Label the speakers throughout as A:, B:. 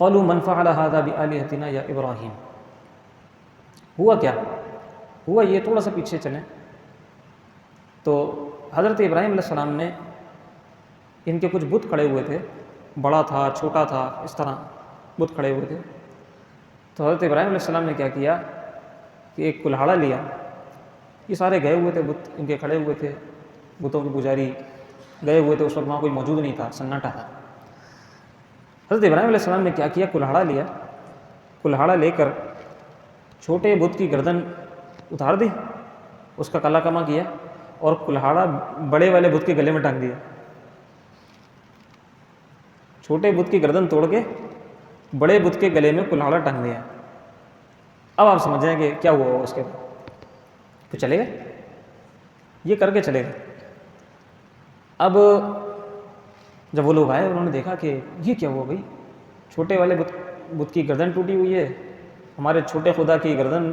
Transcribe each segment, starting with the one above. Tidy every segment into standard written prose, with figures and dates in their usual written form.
A: قالوا من فعل هذا بآلهتنا یا ابراہیم. ہوا کیا؟ ہوا یہ، تھوڑا سا پیچھے چلیں تو حضرت ابراہیم علیہ السلام نے، ان کے کچھ بت کھڑے ہوئے تھے، بڑا تھا چھوٹا تھا اس طرح بت کھڑے ہوئے تھے. تو حضرت ابراہیم علیہ السلام نے کیا کیا کہ ایک کلہاڑا لیا. یہ سارے گئے ہوئے تھے بت، ان کے کھڑے ہوئے تھے، بتوں کے پجاری گئے ہوئے تھے. اس وقت وہاں کوئی موجود نہیں تھا، سناٹا تھا. حضرت ابراہیم علیہ السلام نے کیا کیا، کلہاڑا لیا، کلہاڑا لے کر چھوٹے بت کی گردن اتار دی، اس کا کلا کما کیا، اور کلہاڑا بڑے والے بت کے گلے میں ٹانگ دیا. چھوٹے بت کی گردن توڑ کے بڑے بت کے گلے میں کلہاڑا ٹانگ دیا. اب آپ سمجھ جائیں کہ کیا ہوا ہوگا اس کے بعد. تو چلے گئے، یہ کر کے چلے گئے. اب جب وہ لوگ آئے، انہوں نے دیکھا کہ یہ کیا ہوا بھائی، چھوٹے والے بت کی گردن ٹوٹی ہوئی ہے، ہمارے چھوٹے خدا کی گردن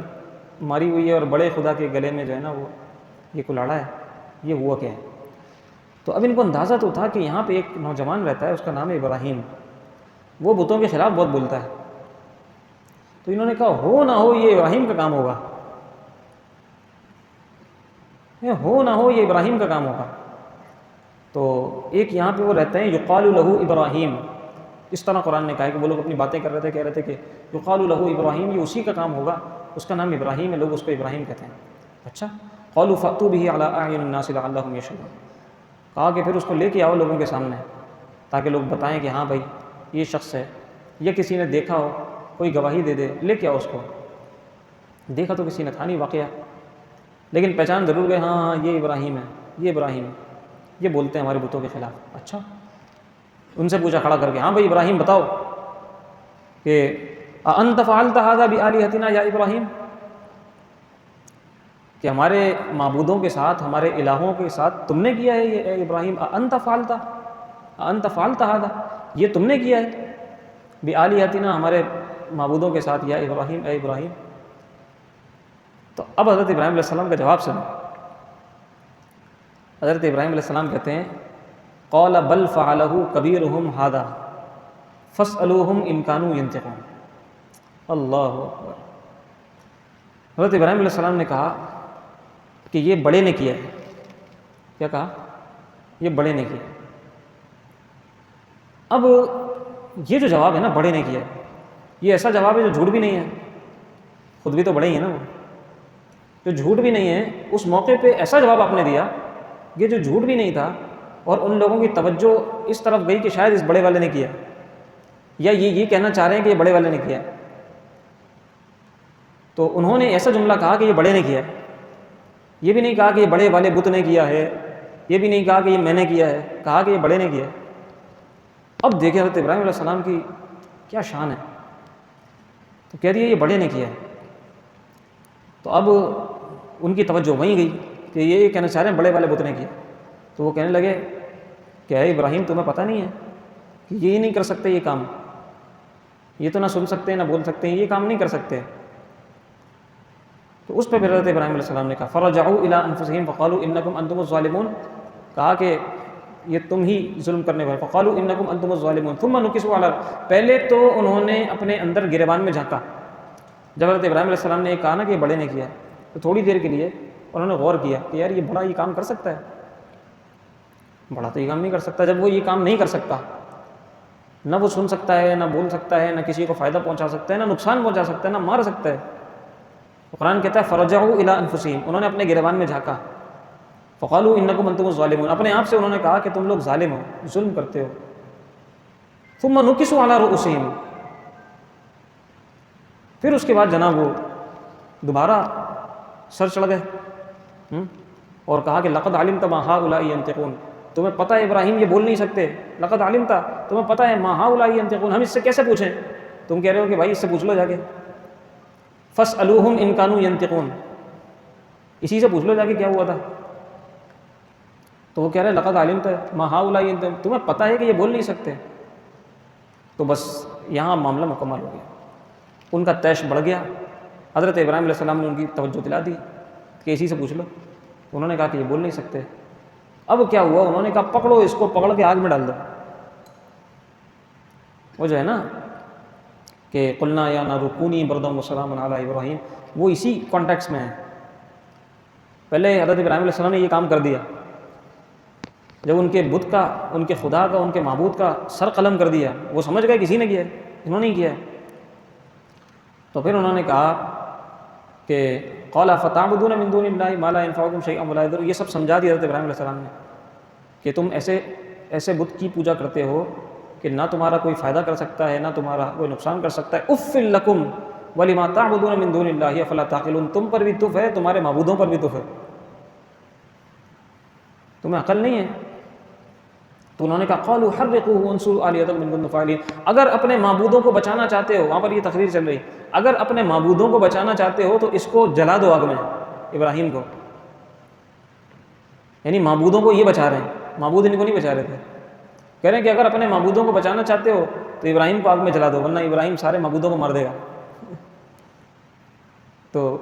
A: ماری ہوئی ہے، اور بڑے خدا کے گلے میں جو ہے نا وہ یہ کلاڑا ہے، یہ ہوا کیا ہے؟ تو اب ان کو اندازہ تو تھا کہ یہاں پہ ایک نوجوان رہتا ہے، اس کا نام ہے ابراہیم، وہ بتوں کے خلاف بہت بولتا ہے. تو انہوں نے کہا ہو نہ ہو یہ ابراہیم کا کام ہوگا، ہو نہ ہو یہ ابراہیم کا کام ہوگا. تو ایک یہاں پہ وہ رہتے ہیں یقال لہ ابراہیم، اس طرح قرآن نے کہا ہے کہ وہ لوگ اپنی باتیں کر رہے تھے، کہہ رہے تھے کہ یقال لہ ابراہیم، یہ اسی کا کام ہوگا، اس کا نام ابراہیم ہے، لوگ اس کو ابراہیم کہتے ہیں. اچھا، قالوا فأتوا به على أعين الناس لعلهم يشهدون، کہا کہ پھر اس کو لے کے آؤ لوگوں کے سامنے تاکہ لوگ بتائیں کہ ہاں بھائی یہ شخص ہے، یا کسی نے دیکھا ہو، کوئی گواہی دے دے. لے کے آؤ اس کو. دیکھا تو کسی نے تھا نہیں واقعہ، لیکن پہچان ضرور گئے، ہاں ہاں یہ ابراہیم ہے، یہ ابراہیم ہے، یہ بولتے ہیں ہمارے بتوں کے خلاف. اچھا، ان سے پوچھا کھڑا کر کے، ہاں بھائی ابراہیم بتاؤ کہ اَأَنْتَ فَعَلْتَ هَذَا بِآلِهَتِنَا یا ابراہیم، کہ ہمارے معبودوں کے ساتھ، ہمارے الہوں کے ساتھ تم نے کیا ہے یہ، اے ابراہیم؟ اَأَنْتَ فَعَلْتَ هَذَا، یہ تم نے کیا ہے بِآلِهَتِنَا، ہمارے معبودوں کے ساتھ، یا ابراہیم، اے ابراہیم. تو اب حضرت ابراہیم علیہ السلام کا جواب سنو. حضرت ابراہیم علیہ السلام کہتے ہیں قَالَ بَلْ فَعَلَهُ كَبِيرُهُمْ هَذَا فَاسْأَلُوهُمْ إِنْ كَانُوا يَنْطِقُونَ. اللہ اکبر. حضرت ابراہیم علیہ السلام نے کہا کہ یہ بڑے نے کیا ہے. کیا کہا؟ یہ بڑے نے کیا. اب یہ جو جواب ہے نا، بڑے نے کیا، یہ ایسا جواب ہے جو جھوٹ بھی نہیں ہے، خود بھی تو بڑے ہی ہیں نا وہ، جو جھوٹ بھی نہیں ہے. اس موقع پہ ایسا جواب آپ نے دیا، یہ جو جھوٹ بھی نہیں تھا، اور ان لوگوں کی توجہ اس طرف گئی کہ شاید اس بڑے والے نے کیا، یا یہ کہنا چاہ رہے ہیں کہ یہ بڑے والے نے کیا. تو انہوں نے ایسا جملہ کہا کہ یہ بڑے نے کیا. یہ بھی نہیں کہا کہ یہ بڑے والے بت نے کیا ہے، یہ بھی نہیں کہا کہ یہ میں نے کیا ہے، کہا کہ یہ بڑے نے کیا. اب دیکھیں حضرت ابراہیم علیہ السلام کی کیا شان ہے. تو کہہ دیا یہ بڑے نے کیا ہے. تو اب ان کی توجہ وہیں گئی کہ یہ کہنا چاہ رہے ہیں بڑے والے بت نے کیا. تو وہ کہنے لگے کہ اے ابراہیم تمہیں پتہ نہیں ہے کہ یہ نہیں کر سکتے یہ کام، یہ تو نہ سن سکتے نہ بول سکتے ہیں، یہ کام نہیں کر سکتے. تو اس پہ پھر حضرت ابراہیم علیہ السلام نے کہا فرجعوا الی انفسہم فقالوا انکم انتم الظالمون، کہا کہ یہ تم ہی ظلم کرنے والے. فقالوا انکم انتم الظالمون ثم نکسوا علی، پہلے تو انہوں نے اپنے اندر گریبان میں جھانکا. جب حضرت ابراہیم علیہ السلام نے یہ کہا نا کہ یہ بڑے نے کیا، تو تھوڑی دیر کے لیے انہوں نے غور کیا کہ یار یہ بڑا یہ کام کر سکتا ہے، بڑا تو یہ کام نہیں کر سکتا. جب وہ یہ کام نہیں کر سکتا، نہ وہ سن سکتا ہے، نہ بول سکتا ہے، نہ کسی کو فائدہ پہنچا سکتا ہے، نہ نقصان پہنچا سکتا ہے، نہ مار سکتا ہے. قرآن کہتا ہے فرجعوا الی انفسہم، انہوں نے اپنے گریبان میں جھانکا. فقالوا انکم انتم الظالمون، اپنے آپ سے انہوں نے کہا کہ تم لوگ ظالم ہو، ظلم کرتے ہو. ثم نکسوا علی رؤوسہم، پھر اس کے بعد جناب وہ دوبارہ سر چڑھ گئے اور کہا کہ لقد علمت ما هؤلاء ينطقون، تمہیں پتہ ہے ابراہیم یہ بول نہیں سکتے. لقد علمت، تمہیں پتہ ہے ما هؤلاء ينطقون، ہم اس سے کیسے پوچھیں؟ تم کہہ رہے ہو کہ بھائی اس سے پوچھ لو جا کے. فاسألوهم ان كانوا ينطقون، اسی سے پوچھ لو جا کے کیا ہوا تھا. تو وہ کہہ رہے لقد علمت ما هؤلاء ينطقون، تمہیں پتہ ہے کہ یہ بول نہیں سکتے. تو بس یہاں معاملہ مکمل ہو گیا، ان کا طیش بڑھ گیا. حضرت ابراہیم علیہ السلام نے ان کی توجہ دلا دی کہ اسی سے پوچھ لو. انہوں نے کہا کہ یہ بول نہیں سکتے. اب کیا ہوا؟ انہوں نے کہا پکڑو اس کو، پکڑ کے آگ میں ڈال دو. وہ جو ہے نا کہ قلنا یا نار کونی بردا و سلام علی ابراہیم، وہ اسی کانٹیکس میں ہے۔ پہلے حضرت ابراہیم علیہ السلام نے یہ کام کر دیا، جب ان کے بت کا، ان کے خدا کا، ان کے معبود کا سر قلم کر دیا، وہ سمجھ گئے کسی نے کیا ہے، انہوں نے کیا ہے۔ تو پھر انہوں نے کہا کہ قال فتعبدون من دون اللہ ما لا ينفعکم شیئا ولا یضر، یہ سب سمجھا دیا حضرت ابراہیم علیہ السلام نے کہ تم ایسے بت کی پوجا کرتے ہو کہ نہ تمہارا کوئی فائدہ کر سکتا ہے، نہ تمہارا کوئی نقصان کر سکتا ہے۔ اف لکم ولما تعبدون من دون اللہ افلا تعقلون، تم پر بھی تف ہے، تمہارے معبودوں پر بھی تف ہے، تمہیں عقل نہیں ہے۔ تو انہوں نے کہا قالوا حرقوه وانصروا آلهتكم ان كنتم فاعلين، اگر اپنے معبودوں کو بچانا چاہتے ہو، وہاں پر یہ تقریر چل رہی، اگر اپنے معبودوں کو بچانا چاہتے ہو تو اس کو جلا دو آگ میں، ابراہیم کو، یعنی معبودوں کو یہ بچا رہے ہیں، معبود ان کو نہیں بچا رہے تھے، کہہ رہے ہیں کہ اگر اپنے معبودوں کو بچانا چاہتے ہو تو ابراہیم کو آگ میں جلا دو، ورنہ ابراہیم سارے معبودوں کو مار دے گا۔ تو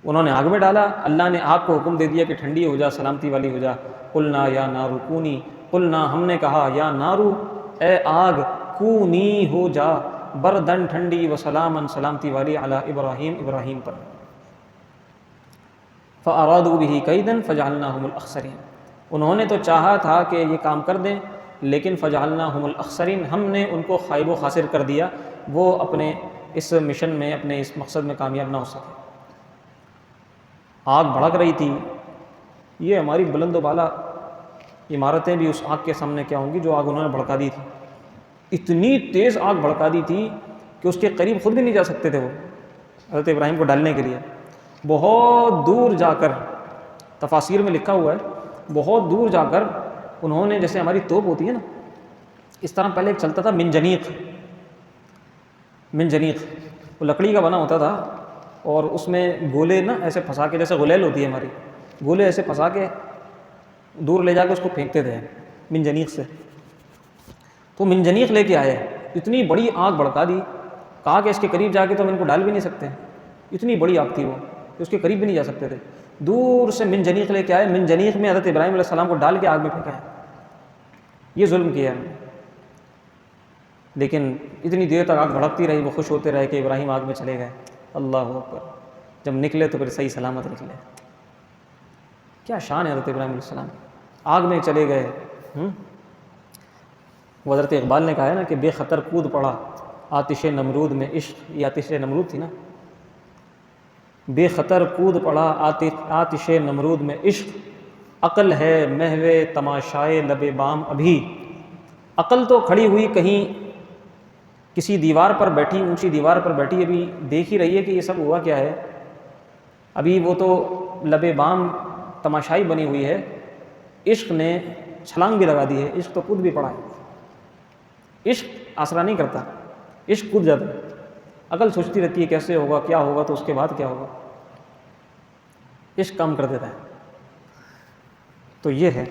A: انہوں نے آگ میں ڈالا، اللہ نے آگ کو حکم دے دیا کہ ٹھنڈی ہو جا، سلامتی والی ہو جا۔ قلنا یا نار کونی، قلنا ہم نے کہا یا نارو اے آگ، کونی ہو جا، بردن ٹھنڈی، و سلامن سلامتی والی، علی ابراہیم ابراہیم پر۔ فارادوا به کیدا فجعلناهم الاخسرین، انہوں نے تو چاہا تھا کہ یہ کام کر دیں، لیکن فجعلناهم الاخسرین، ہم نے ان کو خائب و خاسر کر دیا، وہ اپنے اس مشن میں، اپنے اس مقصد میں کامیاب نہ ہو سکے۔ آگ بھڑک رہی تھی، یہ ہماری بلند و بالا عمارتیں بھی اس آگ کے سامنے کیا ہوں گی جو آگ انہوں نے بھڑکا دی تھی۔ اتنی تیز آگ بھڑکا دی تھی کہ اس کے قریب خود بھی نہیں جا سکتے تھے وہ حضرت ابراہیم کو ڈالنے کے لیے۔ بہت دور جا کر، تفاسیر میں لکھا ہوا ہے، بہت دور جا کر انہوں نے، جیسے ہماری توپ ہوتی ہے نا، اس طرح پہلے ایک چلتا تھا منجنیق، منجنیق وہ لکڑی کا بنا ہوتا تھا، اور اس میں گولے نا ایسے پھنسا کے، جیسے غلیل ہوتی ہے ہماری، گولے ایسے پھنسا کے دور لے جا کے اس کو پھینکتے تھے منجنیق سے۔ تو منجنیق لے کے آئے، اتنی بڑی آگ بھڑکا دی، کہا کہ اس کے قریب جا کے تو ہم ان کو ڈال بھی نہیں سکتے، اتنی بڑی آگ تھی وہ کہ اس کے قریب بھی نہیں جا سکتے تھے۔ دور سے منجنیق لے کے آئے، منجنیق میں حضرت ابراہیم علیہ السلام کو ڈال کے آگ میں پھینکا ہے۔ یہ ظلم کیا ہے، لیکن اتنی دیر تک آگ بھڑکتی رہی، وہ خوش ہوتے رہے کہ ابراہیم آگ میں چلے گئے۔ اللہ اکبر، جب نکلے تو پھر صحیح سلامت نکلے۔ کیا شان ہے حضرت ابراہیم علیہ السلام، آگ میں چلے گئے۔ وہ حضرت اقبال نے کہا ہے نا کہ بے خطر کود پڑا آتش نمرود میں عشق، یہ آتش نمرود تھی نا، بے خطر کود پڑا آتش نمرود میں عشق، عقل ہے محو تماشائے لب بام ابھی۔ عقل تو کھڑی ہوئی کہیں کسی دیوار پر بیٹھی، اونچی دیوار پر بیٹھی، ابھی دیکھ ہی رہی ہے کہ یہ سب ہوا کیا ہے، ابھی وہ تو لب بام تماشائی بنی ہوئی ہے، عشق نے چھلانگ بھی لگا دی ہے، عشق تو کود بھی پڑا ہے۔ عشق آسرا نہیں کرتا، عشق کود جاتا ہے، عقل سوچتی رہتی ہے کیسے ہوگا، کیا ہوگا، تو اس کے بعد کیا ہوگا، عشق کام کر دیتا ہے۔ تو یہ ہے،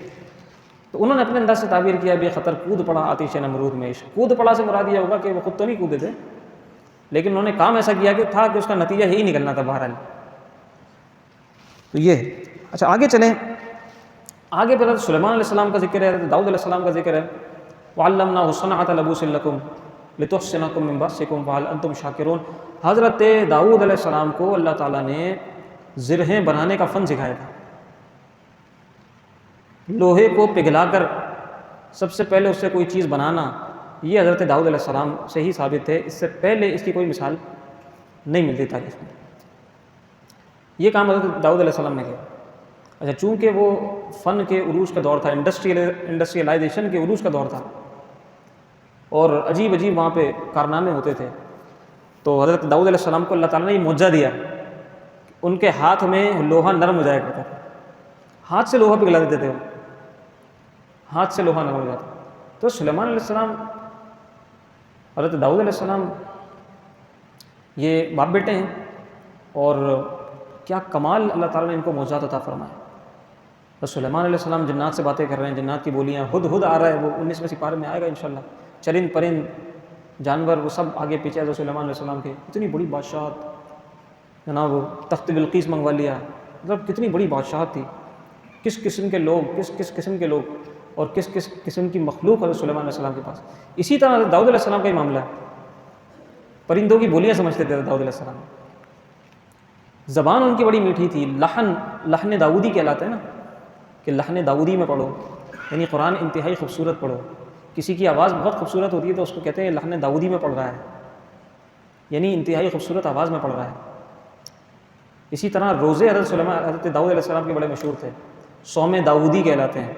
A: تو انہوں نے اپنے انداز سے تعبیر کیا بے خطر کود پڑا آتش نمرود میں عشق۔ کود پڑا سے مراد یہ ہوگا کہ وہ خود تو نہیں کودے تھے، لیکن انہوں نے کام ایسا کیا کہ تھا کہ اس کا نتیجہ یہی نکلنا تھا بہرحال۔ تو یہ ہے۔ اچھا آگے چلیں، آگے پھر حضرت سلیمان علیہ السلام کا ذکر ہے، حضرت داؤد علیہ السلام کا ذکر ہے۔ وعلمناہ صنعۃ لبوس لکم لتحصنکم من بأسکم فہل انتم شاکرون۔ حضرت داؤد علیہ السلام کو اللہ تعالیٰ نے زرہیں بنانے کا فن سکھایا تھا، لوہے کو پگھلا کر سب سے پہلے اس سے کوئی چیز بنانا، یہ حضرت داؤد علیہ السلام سے ہی ثابت ہے، اس سے پہلے اس کی کوئی مثال نہیں ملتی تاریخ میں۔ یہ کام حضرت داؤد علیہ السلام نے کیا۔ اچھا چونکہ وہ فن کے عروج کا دور تھا، انڈسٹریلائزیشن کے عروج کا دور تھا، اور عجیب عجیب وہاں پہ کارنامے ہوتے تھے، تو حضرت داؤد علیہ السلام کو اللہ تعالیٰ نے یہ معجزہ دیا، ان کے ہاتھ میں لوہا نرم ہو جایا کرتا تھا، ہاتھ سے لوہا پگھلا دیتے تھے وہ، ہاتھ سے لوہا نرم ہو جاتا۔ تو سلیمان علیہ السلام، حضرت داؤد علیہ السلام، یہ باپ بیٹے ہیں، اور کیا کمال اللہ تعالیٰ نے ان کو معجزات عطا فرمایا۔ تو سلیمان علیہ السلام جنات سے باتیں کر رہے ہیں، جنات کی بولیاں، ہد آ رہا ہے، وہ 19ویں سپارے میں آئے گا انشاءاللہ، چرند پرند جانور وہ سب آگے پیچھے حضرت سلیمان علیہ السلام کے، اتنی بڑی بادشاہت، جناب تخت بلقیس منگوا لیا، مطلب کتنی بڑی بادشاہت تھی، کس قسم کے لوگ، کس قسم کے لوگ، اور کس قسم کی مخلوق حضرت سلیمان علیہ السلام کے پاس۔ اسی طرح حضرت داؤد علیہ السلام کا ہی معاملہ ہے، پرندوں کی بولیاں سمجھتے تھے داؤد علیہ السلام. زبان ان کی بڑی میٹھی تھی. لحن داؤدی کہلاتا ہے نا کہ لحن داؤدی میں پڑھو، یعنی قرآن انتہائی خوبصورت پڑھو. کسی کی آواز بہت خوبصورت ہوتی ہے تو اس کو کہتے ہیں لحن داؤدی میں پڑھ رہا ہے، یعنی انتہائی خوبصورت آواز میں پڑھ رہا ہے. اسی طرح روزے حضرت داؤد علیہ السلام کے بڑے مشہور تھے، صوم داؤدی کہلاتے ہیں.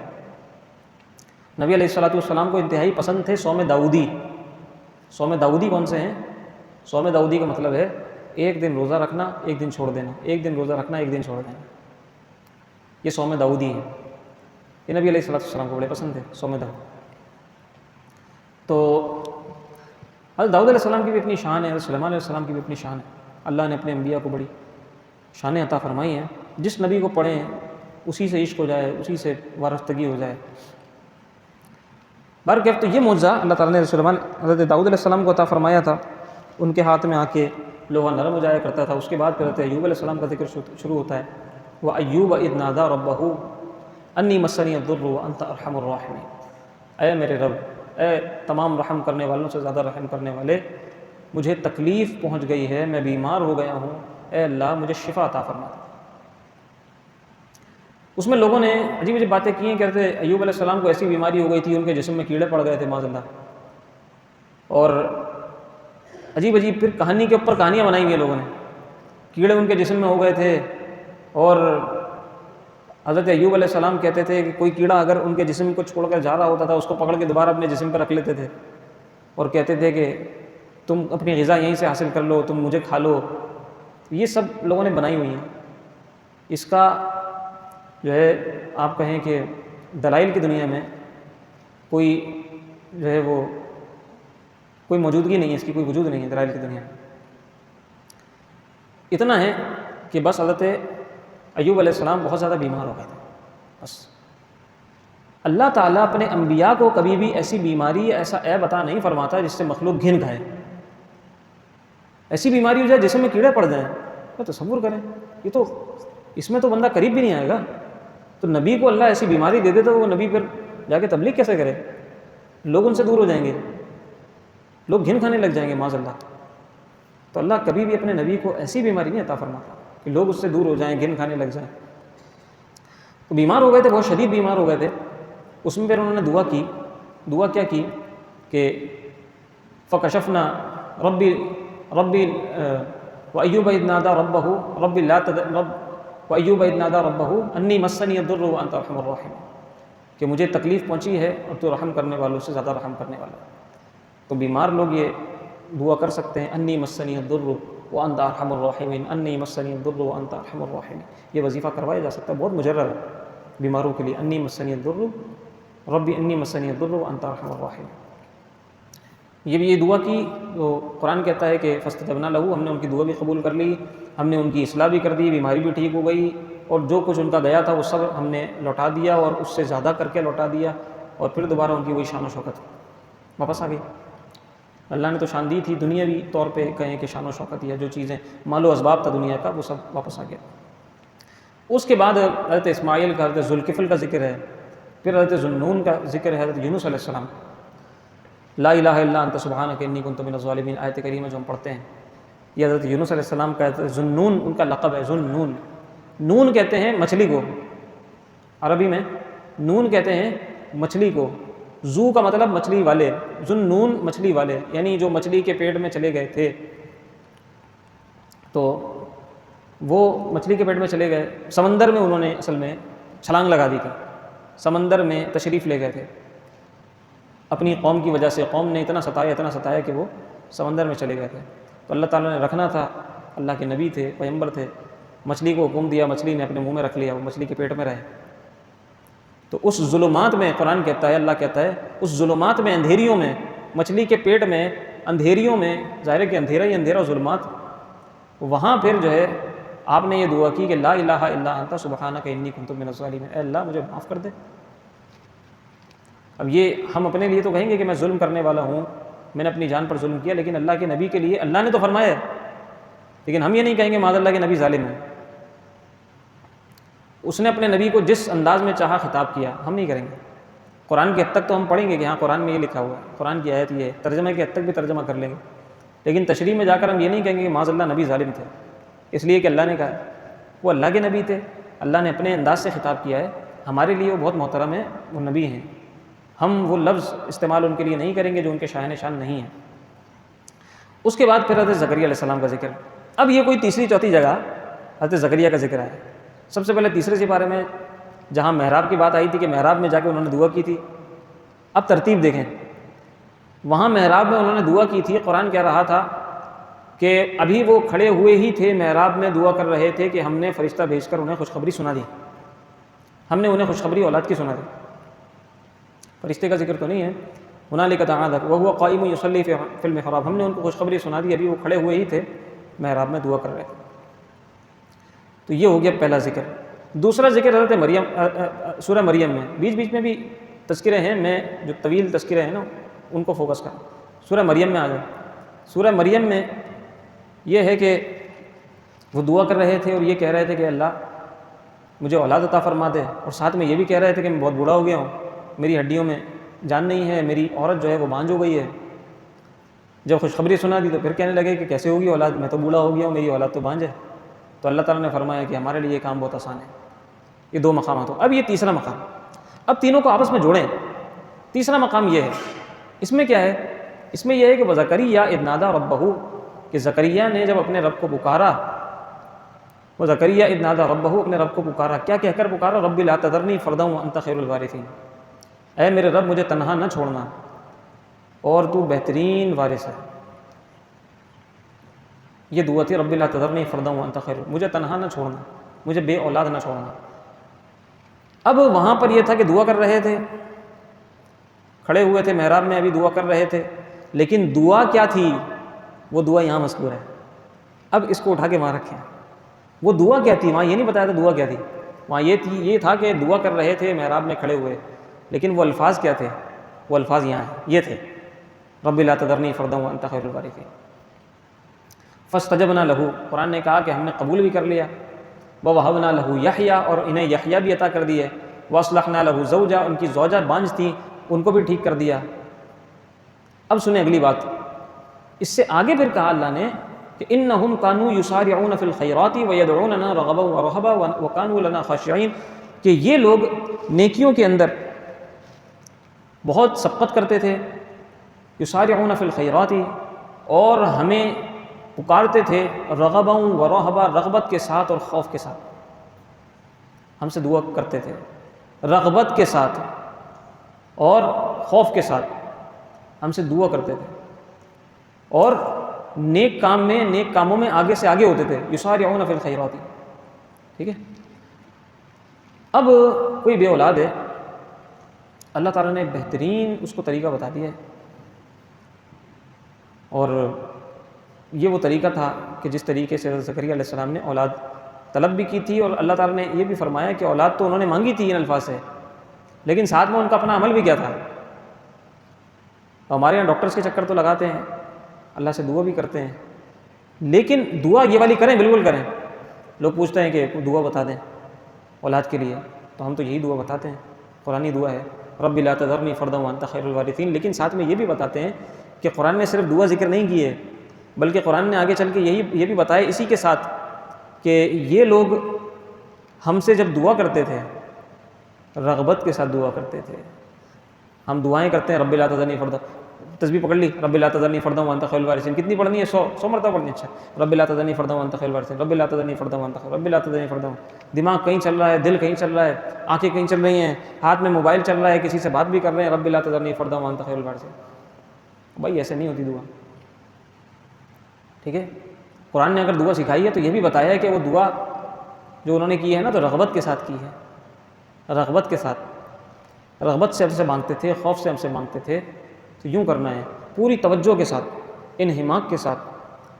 A: نبی علیہ السلام کو انتہائی پسند تھے صوم داؤدی. صوم داؤدی کون سے ہیں؟ صوم داؤدی کا مطلب ہے ایک دن روزہ رکھنا، ایک دن چھوڑ دینا، ایک دن روزہ رکھنا، ایک دن چھوڑ دینا. یہ صوم داؤدی ہے. یہ نبی علیہ السلام کو بڑے پسند تھے صوم داؤدی. تو حضرت داؤد علیہ السلام کی بھی اپنی شان ہے، حضرت سلیمان علیہ السلام کی بھی اپنی شان ہے. اللہ نے اپنے انبیاء کو بڑی شانیں عطا فرمائی ہیں. جس نبی کو پڑھیں اسی سے عشق ہو جائے، اسی سے وارفتگی ہو جائے. بہرکیف تو یہ معجزہ اللہ تعالیٰ نے حضرت داؤد علیہ السلام کو عطا فرمایا تھا. ان کے ہاتھ میں آ کے لوہا نرم ہو جایا کرتا تھا. اس کے بعد پھر حضرت ایوب علیہ السلام کا ذکر شروع ہوتا ہے. وَأَيُّوبَ إِذْ نَادَىٰ رَبَّهُ أَنِّي مَسَّنِيَ الضُّرُّ وَأَنْتَ أَرْحَمُ الرَّاحِمِينَ. اے میرے رب، اے تمام رحم کرنے والوں سے زیادہ رحم کرنے والے، مجھے تکلیف پہنچ گئی ہے، میں بیمار ہو گیا ہوں، اے اللہ مجھے شفا عطا فرما دے. اس میں لوگوں نے عجیب عجیب باتیں کی ہیں. کہتے ایوب علیہ السلام کو ایسی بیماری ہو گئی تھی، ان کے جسم میں کیڑے پڑ گئے تھے معاذ اللہ. اور عجیب عجیب پھر کہانی کے اوپر کہانیاں بنائی ہوئی ہیں لوگوں نے. کیڑے ان کے جسم میں ہو گئے تھے، اور حضرت ایوب علیہ السلام کہتے تھے کہ کوئی کیڑا اگر ان کے جسم کو چھوڑ کر جا رہا ہوتا تھا اس کو پکڑ کے دوبارہ اپنے جسم پہ رکھ لیتے تھے، اور کہتے تھے کہ تم اپنی غذا یہیں سے حاصل کر لو، تم مجھے کھا لو. یہ سب لوگوں نے بنائی ہوئی ہیں. اس کا جو ہے آپ کہیں کہ دلائل کی دنیا میں کوئی جو ہے وہ کوئی موجودگی نہیں ہے، اس کی کوئی وجود نہیں ہے دلائل کی دنیا میں. اتنا ہے کہ بس حضرت ایوب علیہ السلام بہت زیادہ بیمار ہو گئے تھے. بس اللہ تعالیٰ اپنے انبیاء کو کبھی بھی ایسی بیماری یا ایسا عیب عطا نہیں فرماتا جس سے مخلوق گھن کھائے. ایسی بیماری ہو جائے جسم میں کیڑے پڑ جائیں، تو تصور کریں، یہ تو اس میں تو بندہ قریب بھی نہیں آئے گا. تو نبی کو اللہ ایسی بیماری دے دے تو وہ نبی پھر جا کے تبلیغ کیسے کرے؟ لوگ ان سے دور ہو جائیں گے، لوگ گھن کھانے لگ جائیں گے معاذ اللہ. تو اللہ کبھی بھی اپنے نبی کو ایسی بیماری نہیں عطا فرماتا کہ لوگ اس سے دور ہو جائیں، گھن کھانے لگ جائیں. تو بیمار ہو گئے تھے، بہت شدید بیمار ہو گئے تھے. اس میں پھر انہوں نے دعا کیا کی کہ فکشفنا ربی وایوب اذ نادى ربه رب لا وایوب اذ نادى ربه انی مسنی الضر وانت ارحم الراحمین، کہ مجھے تکلیف پہنچی ہے اور تو رحم کرنے والوں سے زیادہ رحم کرنے والا. تو بیمار لوگ یہ دعا کر سکتے ہیں، انی مسنی الضر وانت ارحم الراحمین، انی مسنی الضر وانت ارحم الراحمین. یہ وظیفہ کروایا جا سکتا ہے، بہت مجرب ہے بیماروں کے لیے. انی مسنی الضر ربی انی مسنی الضر وانت ارحم الراحمین. یہ دعا کی تو قرآن کہتا ہے کہ فاستجبنا لہ، ہم نے ان کی دعا بھی قبول کر لی، ہم نے ان کی اصلاح بھی کر دی، بیماری بھی ٹھیک ہو گئی، اور جو کچھ ان کا گیا تھا وہ سب ہم نے لوٹا دیا اور اس سے زیادہ کر کے لوٹا دیا، اور پھر دوبارہ ان کی وہی شان و شوکت واپس آ گئی. اللہ نے تو شان دی تھی دنیاوی طور پہ، کہیں کہ شان و شوکت یا جو چیزیں مال و اسباب تھا دنیا کا وہ سب واپس آ گیا. اس کے بعد حضرت اسماعیل کا، حضرت ذوالکفل کا ذکر ہے، پھر حضرت ذوالنون کا ذکر ہے، حضرت یونس علیہ السلام. لا الہ الا انت سبحانک انی کنت من الظالمین آیت کریمہ جو ہم پڑھتے ہیں، یہ حضرت یونس علیہ السلام کا. ذوالنون ان کا لقب ہے. ذوالنون، نون کہتے ہیں مچھلی کو، عربی میں نون کہتے ہیں مچھلی کو. زو کا مطلب مچھلی والے، ذوالنون مچھلی والے، یعنی جو مچھلی کے پیٹ میں چلے گئے تھے. تو وہ مچھلی کے پیٹ میں چلے گئے، سمندر میں انہوں نے اصل میں چھلانگ لگا دی تھی، سمندر میں تشریف لے گئے تھے اپنی قوم کی وجہ سے. قوم نے اتنا ستایا کہ وہ سمندر میں چلے گئے تھے. تو اللہ تعالیٰ نے رکھنا تھا، اللہ کے نبی تھے، پیغمبر تھے، مچھلی کو حکم دیا، مچھلی نے اپنے منہ میں رکھ لیا، وہ مچھلی کے پیٹ میں رہے. تو اس ظلمات میں قرآن کہتا ہے، اللہ کہتا ہے اس ظلمات میں، اندھیریوں میں، مچھلی کے پیٹ میں اندھیریوں میں، ظاہر ہے کہ اندھیرا ہی اندھیرا، ظلمات، وہاں پھر جو ہے آپ نے یہ دعا کی کہ لا الہ الا انت سبحانک انی کنت من الظالمین، اے اللہ مجھے معاف کر دے. اب یہ ہم اپنے لیے تو کہیں گے کہ میں ظلم کرنے والا ہوں، میں نے اپنی جان پر ظلم کیا، لیکن اللہ کے نبی کے لیے اللہ نے تو فرمایا ہے، لیکن ہم یہ نہیں کہیں گے معاذ اللہ کے نبی ظالم ہیں. اس نے اپنے نبی کو جس انداز میں چاہا خطاب کیا، ہم نہیں کریں گے. قرآن کی حد تک تو ہم پڑھیں گے کہ ہاں قرآن میں یہ لکھا ہوا ہے، قرآن کی آیت یہ ہے، ترجمے کی حد تک بھی ترجمہ کر لیں گے، لیکن تشریح میں جا کر ہم یہ نہیں کہیں گے کہ معاذ اللہ نبی ظالم تھے اس لیے کہ اللہ نے کہا، وہ اللہ کے نبی تھے، اللہ نے اپنے انداز سے خطاب کیا ہے، ہمارے لیے وہ بہت محترم ہے، وہ نبی ہیں، ہم وہ لفظ استعمال ان کے لیے نہیں کریں گے جو ان کے شاہن شان نہیں ہیں۔ اس کے بعد پھر حضرت زکریا علیہ السلام کا ذکر۔ اب یہ کوئی تیسری چوتھی جگہ حضرت زکریا کا ذکر ہے۔ سب سے پہلے تیسرے سپارے میں جہاں محراب کی بات آئی تھی کہ محراب میں جا کے انہوں نے دعا کی تھی، اب ترتیب دیکھیں، وہاں محراب میں انہوں نے دعا کی تھی، قرآن کہہ رہا تھا کہ ابھی وہ کھڑے ہوئے ہی تھے محراب میں دعا کر رہے تھے کہ ہم نے فرشتہ بھیج کر انہیں خوشخبری سنا دی، ہم نے انہیں خوشخبری اولاد کی سنا دی۔ فرشتے کا ذکر تو نہیں ہے، ہنالک دعا وہو قائم یصلی فی المحراب، ہم نے ان کو خوشخبری سنا دی، ابھی وہ کھڑے ہوئے ہی تھے محراب میں دعا کر رہے تھے۔ تو یہ ہو گیا پہلا ذکر۔ دوسرا ذکر حضرت مریم، سورہ مریم میں، بیچ بیچ میں بھی تذکرے ہیں، میں جو طویل تذکرے ہیں نا ان کو فوکس کروں۔ سورہ مریم میں آ جائیں۔ سورہ مریم میں یہ ہے کہ وہ دعا کر رہے تھے اور یہ کہہ رہے تھے کہ اللہ مجھے اولاد عطا فرما دے، اور ساتھ میں یہ بھی کہہ رہے تھے کہ میں بہت بوڑھا ہو گیا ہوں، میری ہڈیوں میں جان نہیں ہے، میری عورت جو ہے وہ بانجھ ہو گئی ہے۔ جب خوشخبری سنا دی تو پھر کہنے لگے کہ کیسے ہوگی اولاد، میں تو بوڑھا ہو گیا ہوں، میری اولاد تو بانجھ ہے۔ تو اللہ تعالیٰ نے فرمایا کہ ہمارے لیے یہ کام بہت آسان ہے۔ یہ دو مقامات ہو۔ اب یہ تیسرا مقام، اب تینوں کو آپس میں جوڑیں۔ تیسرا مقام یہ ہے، اس میں کیا ہے؟ اس میں یہ ہے کہ وزکریا اذ نادی ربہ، کہ زکریا نے جب اپنے رب کو پکارا، وزکریا اذ نادی ربہ، اپنے رب کو پکارا، کیا کہہ کر پکارا؟ رب لا تذرنی فردا وانت خیر الوارثین، اے میرے رب مجھے تنہا نہ چھوڑنا اور تو بہترین وارث ہے۔ یہ دعا تھی، رب لا تذرنی فردا وانت خیر، مجھے تنہا نہ چھوڑنا، مجھے بے اولاد نہ چھوڑنا۔ اب وہاں پر یہ تھا کہ دعا کر رہے تھے، کھڑے ہوئے تھے محراب میں، ابھی دعا کر رہے تھے، لیکن دعا کیا تھی وہ دعا یہاں مذکور ہے۔ اب اس کو اٹھا کے وہاں رکھیں، وہ دعا کیا تھی؟ وہاں یہ نہیں بتایا تھا دعا کیا تھی، وہاں یہ تھا کہ دعا کر رہے تھے محراب میں کھڑے ہوئے، لیکن وہ الفاظ کیا تھے؟ وہ الفاظ یہاں ہیں، یہ تھے رب لا تذرنی فردا وانت خیر الوارثین۔ فاستجبنا لہ، قرآن نے کہا کہ ہم نے قبول بھی کر لیا، ووہبنا لہ یحییٰ، اور انہیں یحییٰ بھی عطا کر دیے، واصلحنا لہ زوجہ، ان کی زوجہ بانجھ تھیں ان کو بھی ٹھیک کر دیا۔ اب سنیں اگلی بات، اس سے آگے پھر کہا اللہ نے کہ انہم کانوا یسارعون فی الخیرات ویدعوننا رغبا ورہبا وکانوا لنا خاشعین، کہ یہ لوگ نیکیوں کے اندر بہت سبقت کرتے تھے، یسارعون فی الخیرات، اور ہمیں پکارتے تھے رغبا ورہبا، رغبت کے ساتھ اور خوف کے ساتھ، ہم سے دعا کرتے تھے رغبت کے ساتھ اور خوف کے ساتھ، ہم سے دعا کرتے تھے، اور نیک کاموں میں آگے سے آگے ہوتے تھے، یسارعون فی الخیرات۔ ٹھیک ہے، اب کوئی بے اولاد ہے، اللہ تعالیٰ نے بہترین اس کو طریقہ بتا دیا ہے، اور یہ وہ طریقہ تھا کہ جس طریقے سے حضرت زکریا علیہ السلام نے اولاد طلب بھی کی تھی، اور اللہ تعالیٰ نے یہ بھی فرمایا کہ اولاد تو انہوں نے مانگی تھی ان الفاظ سے، لیکن ساتھ میں ان کا اپنا عمل بھی کیا تھا۔ ہمارے یہاں ڈاکٹرز کے چکر تو لگاتے ہیں، اللہ سے دعا بھی کرتے ہیں، لیکن دعا یہ والی کریں، بالکل کریں۔ لوگ پوچھتے ہیں کہ دعا بتا دیں اولاد کے لیے، تو ہم تو یہی دعا بتاتے ہیں، قرآنی دعا ہے رب لا تذرنی فردا وانت خیر الوارثین، لیکن ساتھ میں یہ بھی بتاتے ہیں کہ قرآن نے صرف دعا ذکر نہیں کی ہے، بلکہ قرآن نے آگے چل کے یہ بھی بتایا اسی کے ساتھ کہ یہ لوگ ہم سے جب دعا کرتے تھے رغبت کے ساتھ دعا کرتے تھے۔ ہم دعائیں کرتے ہیں رب لا تذرنی فردا، تسبیح پکڑ لی، رب لا تذرنی فردا وانت خیر الوارثین، کتنی پڑھنی ہے؟ 100 مرتبہ پڑھنی ہے۔ اچھا، رب لا تذرنی فردا وانت خیر الوارثین، رب لا تذرنی فردا وانت خیر، رب لا تذرنی فردا، دماغ کہیں چل رہا ہے، دل کہیں چل رہا ہے، آنکھیں کہیں چل رہی ہیں، ہاتھ میں موبائل چل رہا ہے، کسی سے بات بھی کر رہے ہیں، رب لا تذرنی فردا وانت خیر الوارثین۔ بھائی ایسے نہیں ہوتی دعا، ٹھیک ہے؟ قرآن نے اگر دعا سکھائی ہے تو یہ بھی بتایا ہے کہ وہ دعا جو انہوں نے کی ہے نا تو رغبت کے ساتھ کی ہے، رغبت کے ساتھ، رغبت سے ہم سے مانگتے تھے، خوف سے ہم سے مانگتے تھے، تو یوں کرنا ہے، پوری توجہ کے ساتھ، انہماک کے ساتھ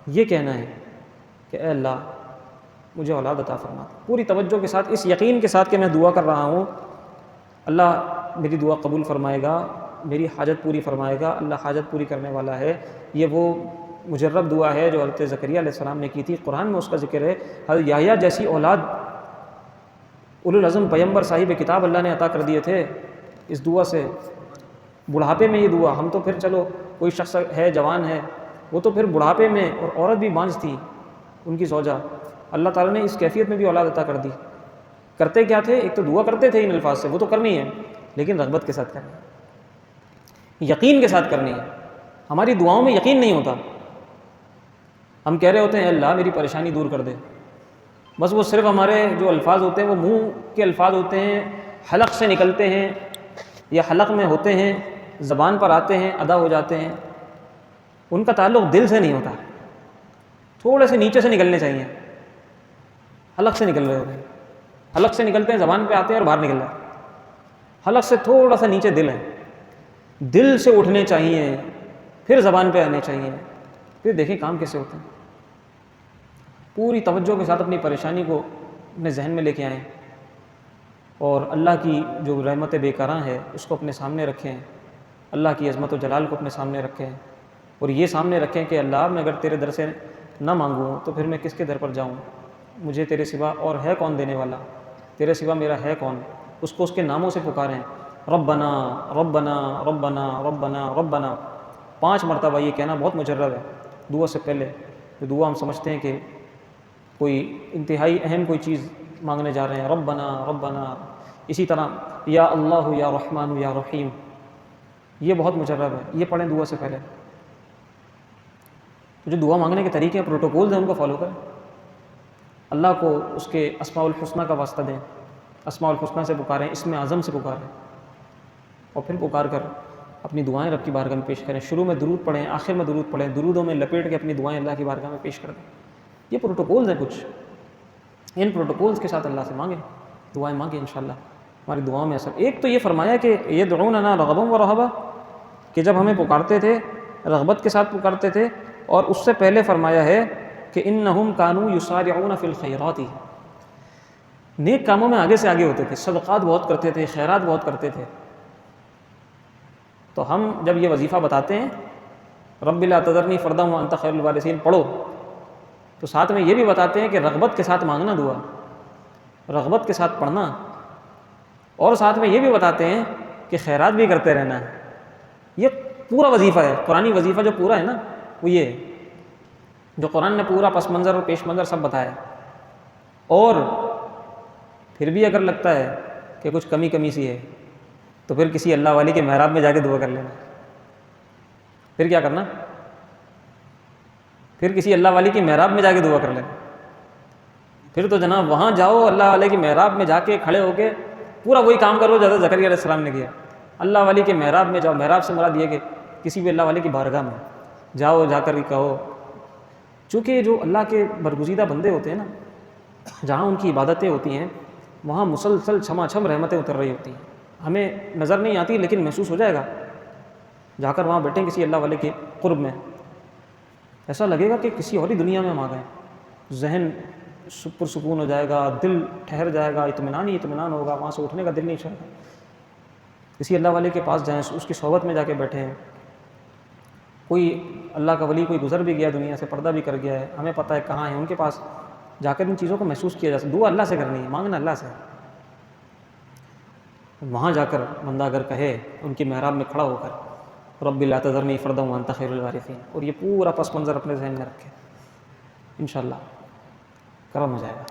A: یہ کہنا ہے کہ اے اللہ مجھے اولاد عطا فرما، پوری توجہ کے ساتھ، اس یقین کے ساتھ کہ میں دعا کر رہا ہوں اللہ میری دعا قبول فرمائے گا، میری حاجت پوری فرمائے گا، اللہ حاجت پوری کرنے والا ہے۔ یہ وہ مجرب دعا ہے جو حضرت زکریا علیہ السلام نے کی تھی، قرآن میں اس کا ذکر ہے۔ حضرت یحییٰ جیسی اولاد اولوالعزم پیغمبر صاحب کتاب اللہ نے عطا کر دیے تھے اس دعا سے، بڑھاپے میں یہ دعا، ہم تو پھر چلو کوئی شخص ہے جوان ہے وہ تو پھر بڑھاپے میں، اور عورت بھی بانجھ تھی ان کی زوجہ، اللہ تعالیٰ نے اس کیفیت میں بھی اولاد عطا کر دی۔ کرتے کیا تھے؟ ایک تو دعا کرتے تھے ان الفاظ سے، وہ تو کرنی ہے، لیکن رغبت کے ساتھ کرنی ہے، یقین کے ساتھ کرنی ہے۔ ہماری دعاؤں میں یقین نہیں ہوتا، ہم کہہ رہے ہوتے ہیں اللہ میری پریشانی دور کر دے، بس وہ صرف ہمارے جو الفاظ ہوتے ہیں وہ منہ کے الفاظ ہوتے ہیں، حلق سے نکلتے ہیں یا حلق میں ہوتے ہیں، زبان پر آتے ہیں، ادا ہو جاتے ہیں، ان کا تعلق دل سے نہیں ہوتا، تھوڑے سے نیچے سے نکلنے چاہیے، حلق سے نکل رہے ہوتے ہیں، حلق سے نکلتے ہیں، زبان پہ آتے ہیں اور باہر نکل جاتے ہیں، حلق سے تھوڑا سا نیچے دل ہے، دل سے اٹھنے چاہیے، پھر زبان پہ آنے چاہیے، پھر دیکھیں کام کیسے ہوتے ہیں۔ پوری توجہ کے ساتھ اپنی پریشانی کو اپنے ذہن میں لے کے آئیں، اور اللہ کی جو رحمت بے کراں ہے اس کو اپنے سامنے رکھیں، اللہ کی عظمت و جلال کو اپنے سامنے رکھیں، اور یہ سامنے رکھیں کہ اللہ میں اگر تیرے در سے نہ مانگوں تو پھر میں کس کے در پر جاؤں، مجھے تیرے سوا اور ہے کون دینے والا، تیرے سوا میرا ہے کون۔ اس کو اس کے ناموں سے پکاریں، ربنا ربنا ربنا ربنا ربنا، 5 مرتبہ یہ کہنا بہت مجرب ہے دعا سے پہلے۔ جو دعا ہم سمجھتے ہیں کہ کوئی انتہائی اہم کوئی چیز مانگنے جا رہے ہیں، ربنا ربنا، اسی طرح یا اللہ یا رحمان یا رحیم، یہ بہت مجرب ہے، یہ پڑھیں دعا سے پہلے۔ جو دعا مانگنے کے طریقے ہیں، پروٹوکولز ہیں، ان کو فالو کریں، اللہ کو اس کے اسماء الحسنہ کا واسطہ دیں، اسماء الحسنہ سے پکاریں، اسم اعظم سے پکاریں، اور پھر پکار کر اپنی دعائیں رب کی بارگاہ میں پیش کریں۔ شروع میں درود پڑھیں، آخر میں درود پڑھیں، درودوں میں لپیٹ کے اپنی دعائیں اللہ کی بارگاہ میں پیش کر دیں۔ یہ پروٹوکولز ہیں کچھ، ان پروٹوکولز کے ساتھ اللہ سے مانگیں، دعائیں مانگیں، انشاءاللہ ہماری دعاؤں میں اثر۔ ایک تو یہ فرمایا کہ یدعوننا رغبا ورہبا، کہ جب ہمیں پکارتے تھے رغبت کے ساتھ پکارتے تھے، اور اس سے پہلے فرمایا ہے کہ انہم کانوا یسارعون فی الخیرات، نیک کاموں میں آگے سے آگے ہوتے تھے، صدقات بہت کرتے تھے، خیرات بہت کرتے تھے۔ تو ہم جب یہ وظیفہ بتاتے ہیں رب لا تذرنی فردا وانت خیر الوارثین پڑھو، تو ساتھ میں یہ بھی بتاتے ہیں کہ رغبت کے ساتھ مانگنا دعا، رغبت کے ساتھ پڑھنا، اور ساتھ میں یہ بھی بتاتے ہیں کہ خیرات بھی کرتے رہنا ہے۔ یہ پورا وظیفہ ہے، قرآنی وظیفہ جو پورا ہے نا، وہ یہ ہے جو قرآن نے پورا پس منظر اور پیش منظر سب بتایا۔ اور پھر بھی اگر لگتا ہے کہ کچھ کمی سی ہے تو پھر کسی اللہ والی کے محراب میں جا کے دعا کر لینا۔ پھر کیا کرنا؟ پھر کسی اللہ والی کی محراب میں جا کے دعا کر لینا۔ پھر تو جناب وہاں جاؤ، اللہ والے کی محراب میں جا کے کھڑے ہو کے پورا وہی کام کرو جو حضرت زکریا علیہ السلام نے کیا۔ اللہ والی کے محراب میں جاؤ، محراب سے مراد یہ کہ کسی بھی اللہ والے کی بارگاہ میں جاؤ، جا کر ہی کہو، چونکہ جو اللہ کے برگزیدہ بندے ہوتے ہیں نا، جہاں ان کی عبادتیں ہوتی ہیں وہاں مسلسل چھما چھم رحمتیں اتر رہی ہوتی ہیں، ہمیں نظر نہیں آتی لیکن محسوس ہو جائے گا۔ جا کر وہاں بیٹھیں کسی اللہ والے کے قرب میں، ایسا لگے گا کہ کسی اور ہی دنیا میں ہم آ گئے، ذہن پرسکون ہو جائے گا، دل ٹھہر جائے گا، اطمینان ہی اطمینان ہوگا، وہاں سے اٹھنے کا دل نہیں چاہے گا۔ کسی اللہ والے کے پاس جائیں، اس کی صحبت میں جا کے بیٹھیں۔ کوئی اللہ کا ولی کوئی گزر بھی گیا دنیا سے، پردہ بھی کر گیا ہے، ہمیں پتہ ہے کہاں ہے، ان کے پاس جا کر ان چیزوں کو محسوس کیا جا سکتا۔ دعا اللہ سے کرنی ہے، مانگنا اللہ سے۔ وہاں جا کر بندہ اگر کہے ان کی محراب میں کھڑا ہو کر رب لا تذرنی فردا وانت خیر الوارثین، اور یہ پورا پس منظر اپنے ذہن میں رکھے، انشاءاللہ کرم ہو جائے گا۔